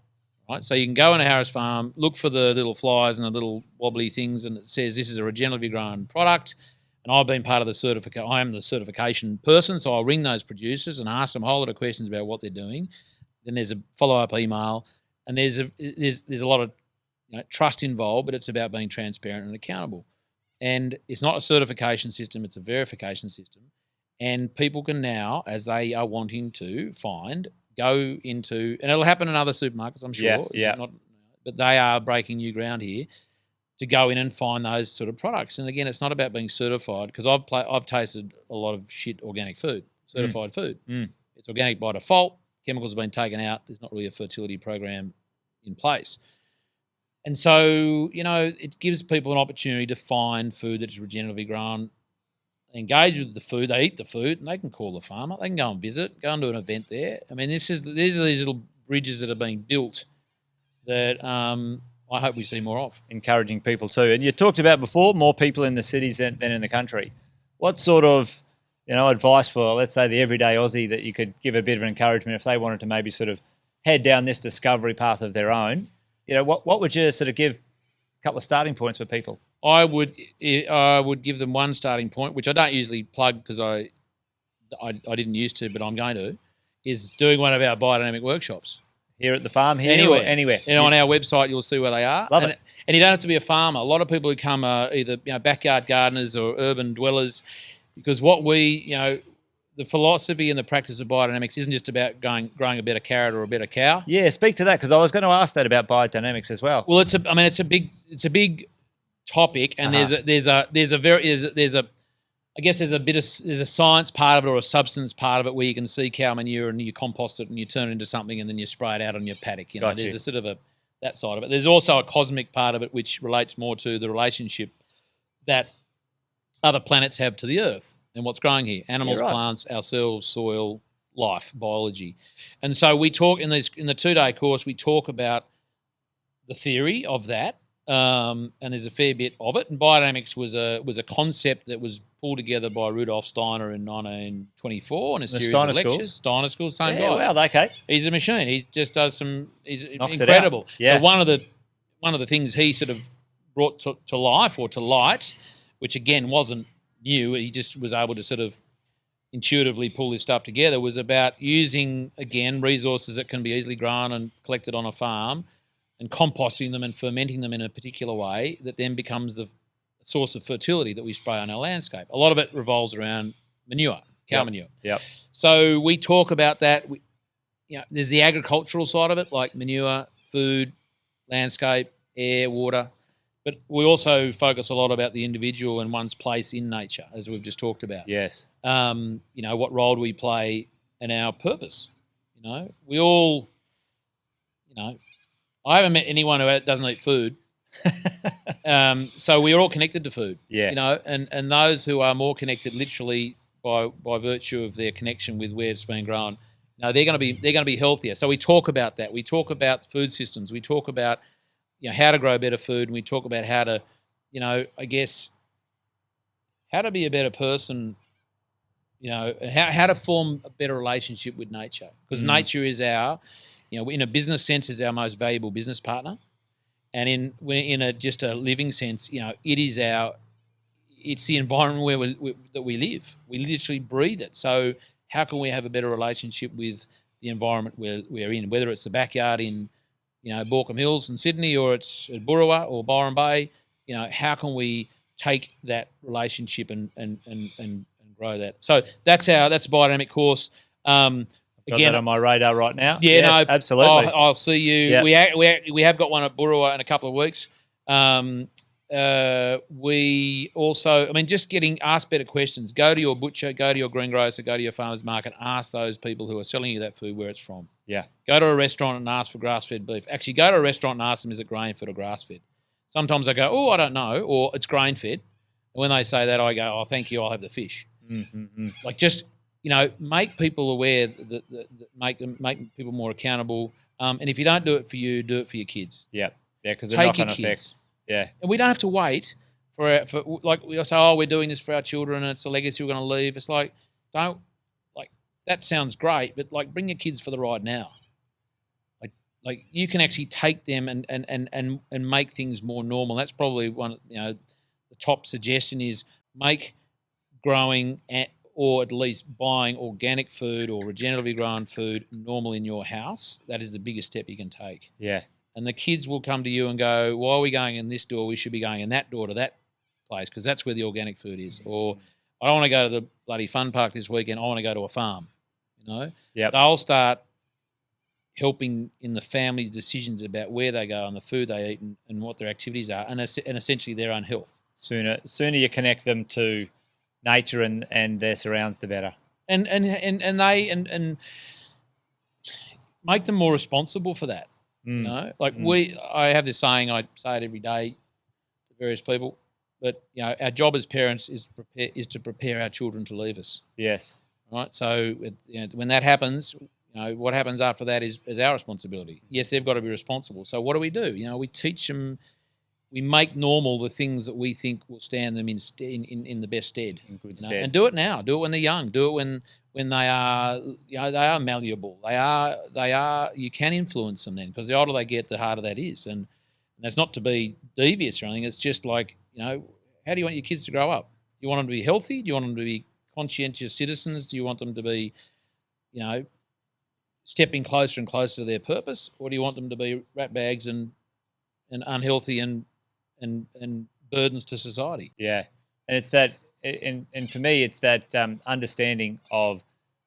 Right, so you can go into Harris Farm, look for the little flies and the little wobbly things, and it says this is a regeneratively grown product. And I've been part of the certification. I am the certification person, so I'll ring those producers and ask them a whole lot of questions about what they're doing. Then there's a follow-up email, and there's a lot of trust involved, but it's about being transparent and accountable. And it's not a certification system; it's a verification system. And people can now, as they are wanting to find, go into, and it'll happen in other supermarkets, I'm sure. Yeah. But they are breaking new ground here to go in and find those sort of products. And again, it's not about being certified, because I've tasted a lot of shit organic food, certified food. It's organic by default. Chemicals have been taken out. There's not really a fertility program in place. And so, it gives people an opportunity to find food that is regeneratively grown, engage with the food, they eat the food, and they can call the farmer. They can go and visit, go and do an event there. I mean, these are these little bridges that are being built that I hope we see more of. Encouraging people too. And you talked about before, more people in the cities than in the country. What sort of, advice for, let's say, the everyday Aussie that you could give a bit of encouragement if they wanted to maybe sort of head down this discovery path of their own? What would you sort of give a couple of starting points for people? I would give them one starting point, which I don't usually plug because I didn't used to, but I'm going to, is doing one of our biodynamic workshops. Here at the farm, here anywhere. And on our website, you'll see where they are. Love it. And you don't have to be a farmer. A lot of people who come are either backyard gardeners or urban dwellers, because the philosophy and the practice of biodynamics isn't just about growing a better carrot or a better cow. Yeah, speak to that, because I was going to ask that about biodynamics as well. Well, it's a big topic, and there's a science part of it or a substance part of it where you can see cow manure and you compost it and you turn it into something and then you spray it out on your paddock. There's a sort of that side of it. There's also a cosmic part of it which relates more to the relationship that other planets have to the Earth and what's growing here: animals, plants, ourselves, soil, life, biology. And so we talk in the 2-day course. We talk about the theory of that. And there's a fair bit of it. And biodynamics was a concept that was pulled together by Rudolf Steiner in 1924 in a series of lectures. Steiner School, same guy. Wow, okay. He's a machine. He just does he's Knocks incredible. Yeah. So one of the things he sort of brought to life or to light, which again wasn't new, he just was able to sort of intuitively pull this stuff together, was about using, again, resources that can be easily grown and collected on a farm, and composting them and fermenting them in a particular way that then becomes the source of fertility that we spray on our landscape. A lot of it revolves around manure, cow manure. Yep. So we talk about that. There's the agricultural side of it, like manure, food, landscape, air, water. But we also focus a lot about the individual and one's place in nature, as we've just talked about. Yes. What role do we play in our purpose? We all, I haven't met anyone who doesn't eat food. So we're all connected to food. Yeah. And those who are more connected literally by virtue of their connection with where it's being grown, they're going to be healthier. So we talk about that. We talk about food systems. We talk about how to grow better food, and we talk about how to, how to be a better person, how to form a better relationship with nature, because nature is our, in a business sense, is our most valuable business partner, and in just a living sense, it's the environment that we live. We literally breathe it. So how can we have a better relationship with the environment we're in, whether it's the backyard in Borkham Hills in Sydney, or it's at Boorowa or Byron Bay? How can we take that relationship and grow that? So that's a biodynamic course. Got that on my radar right now. Yeah, yes, absolutely. I'll see you. Yep. We have got one at Boorowa in a couple of weeks. We also, just getting asked better questions. Go to your butcher, go to your greengrocer, go to your farmer's market, ask those people who are selling you that food where it's from. Yeah. Go to a restaurant and ask for grass-fed beef. Actually, go to a restaurant and ask them, is it grain-fed or grass-fed? Sometimes I go, oh, I don't know, or it's grain fed. And when they say that, I go, oh, thank you, I'll have the fish. Mm-hmm. Like just, make people aware, that make people more accountable. And if you don't do it for you, do it for your kids. Yeah, because they're not Take going your to kids. affect. Yeah, And we don't have to wait for like we say, oh, we're doing this for our children and it's a legacy we're going to leave. It's like, that sounds great, but like bring your kids for the ride now. Like you can actually take them and make things more normal. That's probably one, the top suggestion is make growing or at least buying organic food or regeneratively grown food normal in your house. That is the biggest step you can take. Yeah. And the kids will come to you and go, why are we going in this door? We should be going in that door to that place because that's where the organic food is. Or I don't want to go to the bloody fun park this weekend. I want to go to a farm, Yep. They'll start helping in the family's decisions about where they go and the food they eat and what their activities are and essentially their own health. Sooner you connect them to nature and their surrounds, the better. And they make them more responsible for that. I have this saying, I say it every day to various people, but our job as parents is to prepare our children to leave us. Yes. Right. So when that happens, what happens after that is our responsibility. Yes, they've got to be responsible. So what do? We teach them. We make normal the things that we think will stand them in the best stead. In good stead. And do it now. Do it when they're young. Do it when they are they are malleable. They are. You can influence them then because the older they get, the harder that is. And that's not to be devious or anything. It's just like how do you want your kids to grow up? Do you want them to be healthy? Do you want them to be conscientious citizens? Do you want them to be, stepping closer and closer to their purpose, or do you want them to be rat bags and unhealthy and burdens to society? Yeah, and it's that, and for me, it's that understanding of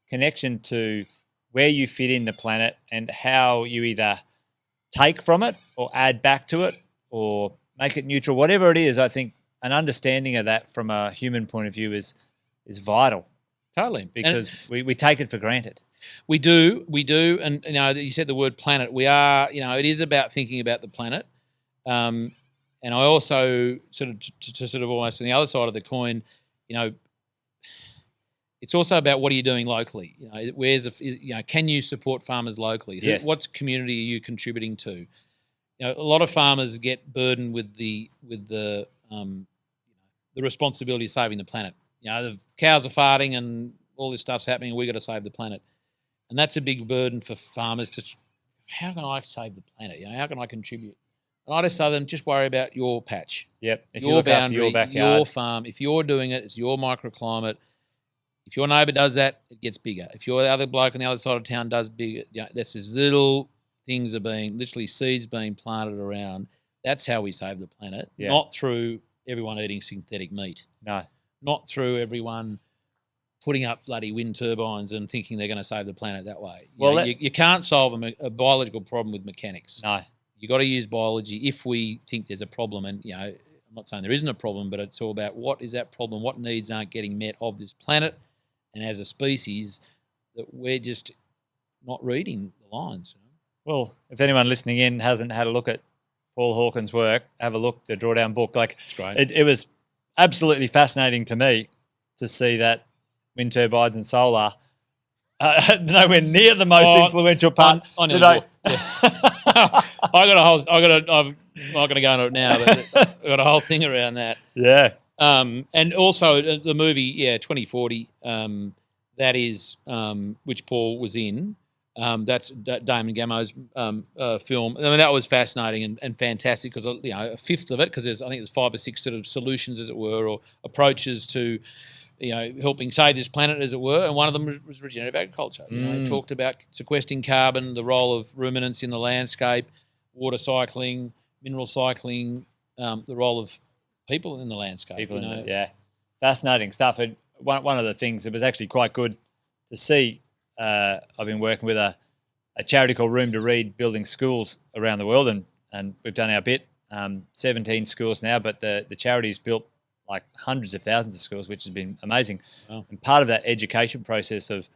connection to where you fit in the planet and how you either take from it or add back to it or make it neutral, whatever it is. I think an understanding of that from a human point of view is vital. Totally, because we take it for granted. We do, and you said the word planet. We are, it is about thinking about the planet, and I also sort of almost on the other side of the coin, it's also about what are you doing locally. Can you support farmers locally? Yes. What community are you contributing to? A lot of farmers get burdened with the responsibility of saving the planet. The cows are farting and all this stuff's happening, and we've got to save the planet. And that's a big burden for farmers how can I save the planet? How can I contribute? And I just say to them, just worry about your patch. Yep. If your you look boundary, after your backyard. your farm. If you're doing it, it's your microclimate. If your neighbour does that, it gets bigger. If your other bloke on the other side of town does bigger, that's as little things are literally seeds being planted around. That's how we save the planet, not through everyone eating synthetic meat. No. Not through everyone putting up bloody wind turbines and thinking they're going to save the planet that way. You can't solve a biological problem with mechanics. No. You got to use biology if we think there's a problem. And, I'm not saying there isn't a problem, but it's all about what is that problem, what needs aren't getting met of this planet, and as a species that we're just not reading the lines. Well, if anyone listening in hasn't had a look at Paul Hawken's work, have a look, the Drawdown book. It's great. It was absolutely fascinating to me to see that wind turbines and solar nowhere near the most influential part. I'm not going to go into it now, but I've got a whole thing around that. Yeah. And also the movie, 2040, that is, which Paul was in. That's Damon Gamo's film. I mean, that was fascinating and fantastic because a fifth of it, because I think there's 5 or 6 sort of solutions, as it were, or approaches to helping save this planet, as it were, and one of them was regenerative agriculture. It talked about sequestering carbon, the role of ruminants in the landscape, water cycling, mineral cycling, the role of people in the landscape. Fascinating stuff. And one of the things that was actually quite good to see. I've been working with a charity called Room to Read, building schools around the world, and we've done our bit. 17 schools now, but the charity's built like hundreds of thousands of schools, which has been amazing. Wow. And part of that education process of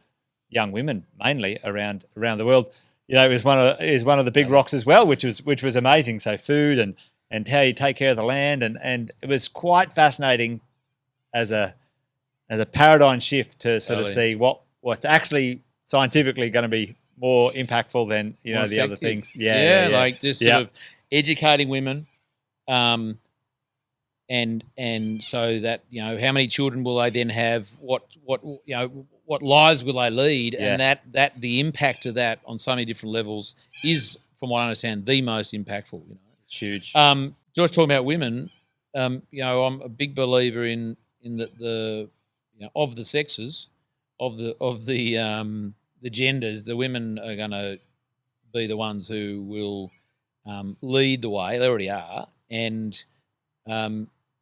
young women, mainly around the world, is one of the big rocks as well, which was amazing. So food and and how you take care of the land, and it was quite fascinating as a paradigm shift to sort of see what's actually scientifically going to be more impactful than the other things. Yeah, like just sort of educating women, and so that how many children will they then have? What lives will they lead? And that the impact of that on so many different levels is, from what I understand, the most impactful. It's huge. George, talking about women, I'm a big believer in the of the sexes, of the genders, the women are going to be the ones who will lead the way. They already are, and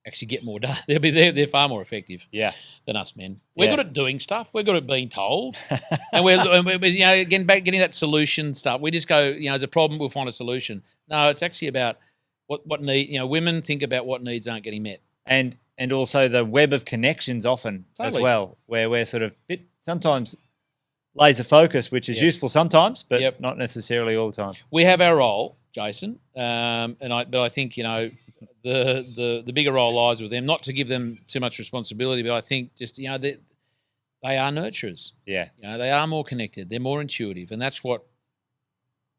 actually get more done. They're far more effective than us men. We're good at doing stuff. We're good at being told, and we're getting that solution stuff. We just go, there's a problem, we'll find a solution. No, it's actually about what need. Women think about what needs aren't getting met, and also the web of connections often as well, where we're sort of sometimes laser focused, which is useful sometimes, but not necessarily all the time. We have our role, Jason, but I think the bigger role lies with them. Not to give them too much responsibility, but I think just they are nurturers. Yeah, they are more connected. They're more intuitive, and that's what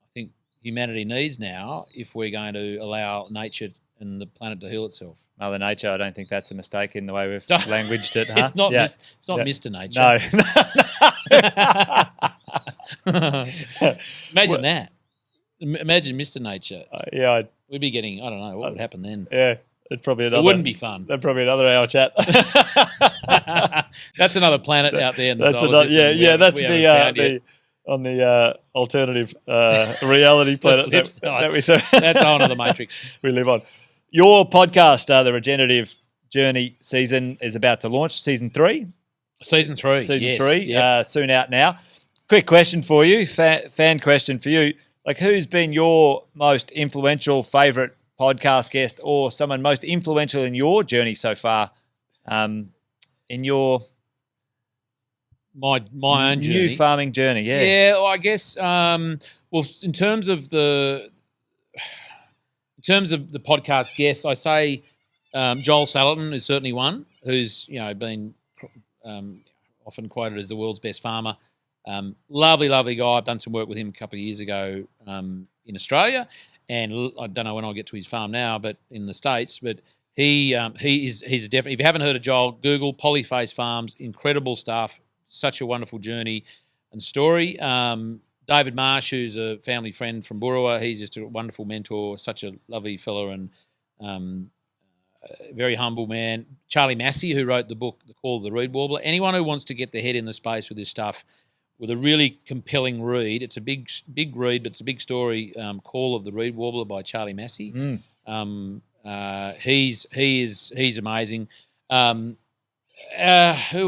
I think humanity needs now if we're going to allow nature and the planet to heal itself. Mother Nature, I don't think that's a mistake in the way we've languaged it. Huh? It's not. It's not Mr. Nature. No. Imagine that. Imagine Mr. Nature. We'd be getting. I don't know what would happen then. Yeah, it's probably another. It wouldn't be fun. That'd probably another hour chat. That's another planet out there in the that's solar system. That's the on the alternative reality planet that we so that's a whole other matrix we live on. Your podcast, the Regenerative Journey season, is about to launch. Season 3. Season 3. Soon out now. Quick question for you, fan question for you. Like, who's been your most influential favourite podcast guest, or someone most influential in your journey so far? In your my own new farming journey, well, I guess. In terms of the podcast guests, I say Joel Salatin is certainly one who's been often quoted as the world's best farmer. Lovely guy. I've done some work with him a couple of years ago in Australia, and I don't know when I'll get to his farm now, but in the States. But he's definitely. If you haven't heard of Joel, Google Polyface Farms. Incredible stuff. Such a wonderful journey and story. David Marsh, who's a family friend from Boorowa, he's just a wonderful mentor. Such a lovely fella and very humble man. Charlie Massey, who wrote the book The Call of the Reed Warbler. Anyone who wants to get their head in the space with this stuff, with a really compelling read. It's a big read, but it's a big story. Call of the Reed Warbler by Charlie Massey. He's amazing. Who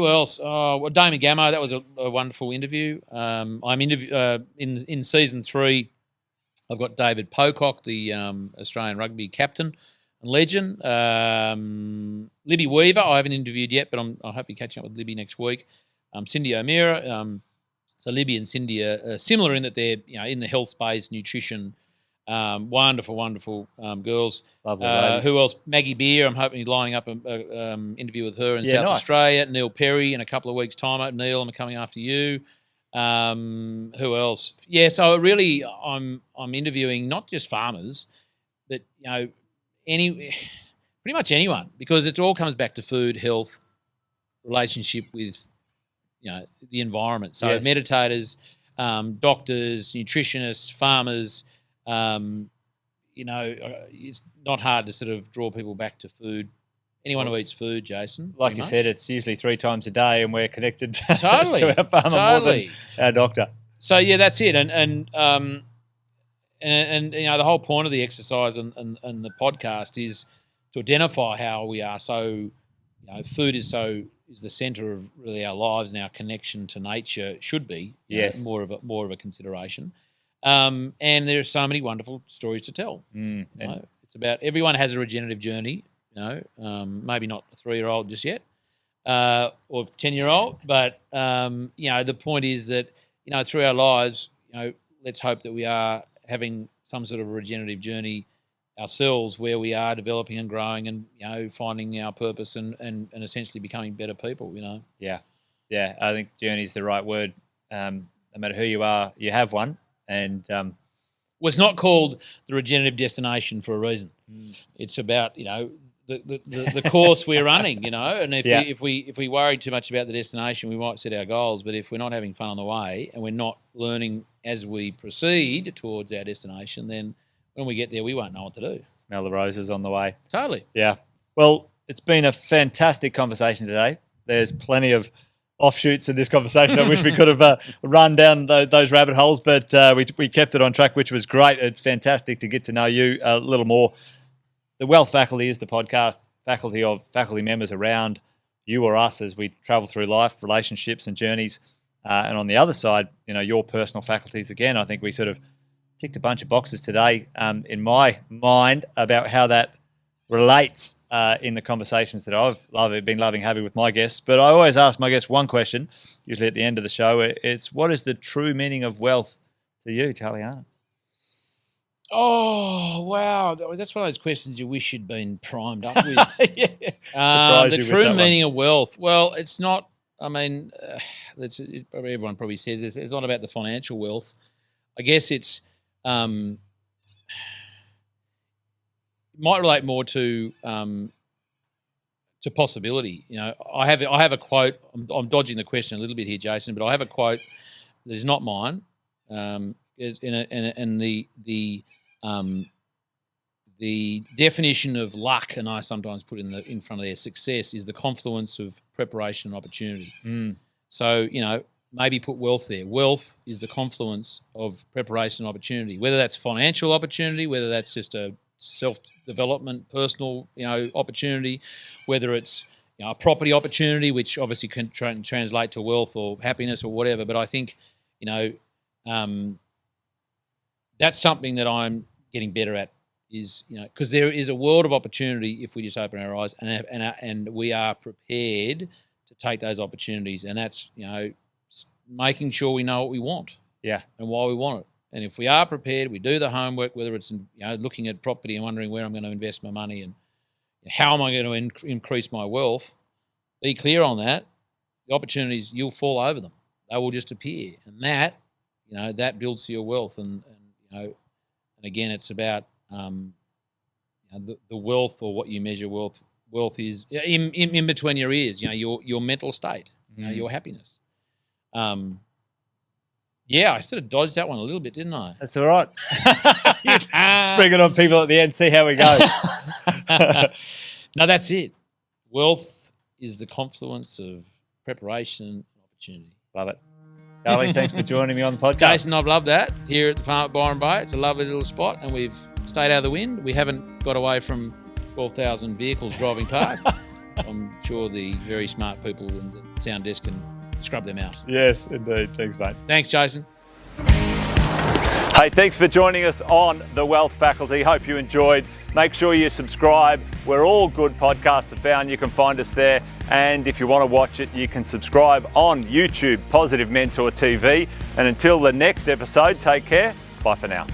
else? Damon Gammo. That was a wonderful interview. I'm in season 3. I've got David Pocock, the Australian rugby captain and legend. Libby Weaver. I haven't interviewed yet, but I'll hope you're catching up with Libby next week. Cindy O'Meara. So Libby and Cindy are similar in that they're in the health space, nutrition. Wonderful girls. Lovely. Who else? Maggie Beer. I'm hoping you're lining up an interview with her in South Australia. Neil Perry in a couple of weeks' time. Neil, I'm coming after you. Who else? Yeah. So really, I'm interviewing not just farmers, but pretty much anyone, because it all comes back to food, health, relationship with the environment. So meditators, doctors, nutritionists, farmers. It's not hard to sort of draw people back to food. Anyone who eats food, Jason. Like you said, it's usually 3 times a day, and we're connected totally, to our farmer more than our doctor. So that's it. And the whole point of the exercise and the podcast is to identify how we are. So food is the centre of really our lives, and our connection to nature should be more of a consideration. And there are so many wonderful stories to tell. It's about everyone has a regenerative journey. Maybe not a 3-year-old just yet, or 10-year-old, but the point is that through our lives, let's hope that we are having some sort of a regenerative journey ourselves where we are developing and growing and, finding our purpose and essentially becoming better people, Yeah. Yeah, I think journey's the right word. No matter who you are, you have one. And well, it's not called the regenerative destination for a reason. It's about, the course we're running, and if we worry too much about the destination, we might set our goals, but if we're not having fun on the way and we're not learning as we proceed towards our destination, then when we get there, we won't know what to do. Smell the roses on the way. Totally. Yeah. Well, it's been a fantastic conversation today. There's plenty of offshoots in this conversation. I wish we could have run down those rabbit holes, but we kept it on track, which was great. It's fantastic to get to know you a little more. The Wealth Faculty is the podcast, faculty of faculty members around you or us as we travel through life, relationships and journeys. And on the other side, your personal faculties. Again, I think we sort of ticked a bunch of boxes today in my mind about how that relates in the conversations that I've been loving having with my guests. But I always ask my guests one question, usually at the end of the show. It's, what is the true meaning of wealth to you, Charlie Arnott? Oh, wow. That's one of those questions you wish you'd been primed up with. The true meaning of wealth. Well, it's not, probably everyone probably says this. It's not about the financial wealth. I guess it's, it might relate more to possibility. I have a quote. I'm dodging the question a little bit here, Jason, but I have a quote that is not mine. The definition of luck, and I sometimes put in front of their success, is the confluence of preparation and opportunity. So maybe put wealth there. Wealth is the confluence of preparation and opportunity, whether that's financial opportunity, whether that's just a self-development, personal, opportunity, whether it's a property opportunity, which obviously can translate to wealth or happiness or whatever. But I think, that's something that I'm getting better at is, because there is a world of opportunity if we just open our eyes and we are prepared to take those opportunities. And that's, making sure we know what we want. Yeah. And why we want it. And if we are prepared, we do the homework, whether it's looking at property and wondering where I'm going to invest my money and how am I going to increase my wealth, be clear on that. The opportunities, you'll fall over them. They will just appear. And that, that builds your wealth. And again, it's about the wealth, or what you measure wealth. Wealth is in between your ears, your mental state, your happiness. Yeah, I sort of dodged that one a little bit, didn't I? That's all right. Spring it on people at the end, see how we go. No, that's it. Wealth is the confluence of preparation and opportunity. Love it. Charlie, thanks for joining me on the podcast. Jason, I've loved that here at the farm at Byron Bay. It's a lovely little spot, and we've stayed out of the wind. We haven't got away from 12,000 vehicles driving past. I'm sure the very smart people in the sound desk can scrub them out. Yes, indeed. Thanks, mate. Thanks, Jason. Hey, thanks for joining us on The Wealth Faculty. Hope you enjoyed. Make sure you subscribe. Where all good podcasts are found, you can find us there. And if you want to watch it, you can subscribe on YouTube, Positive Mentor TV. And until the next episode, take care. Bye for now.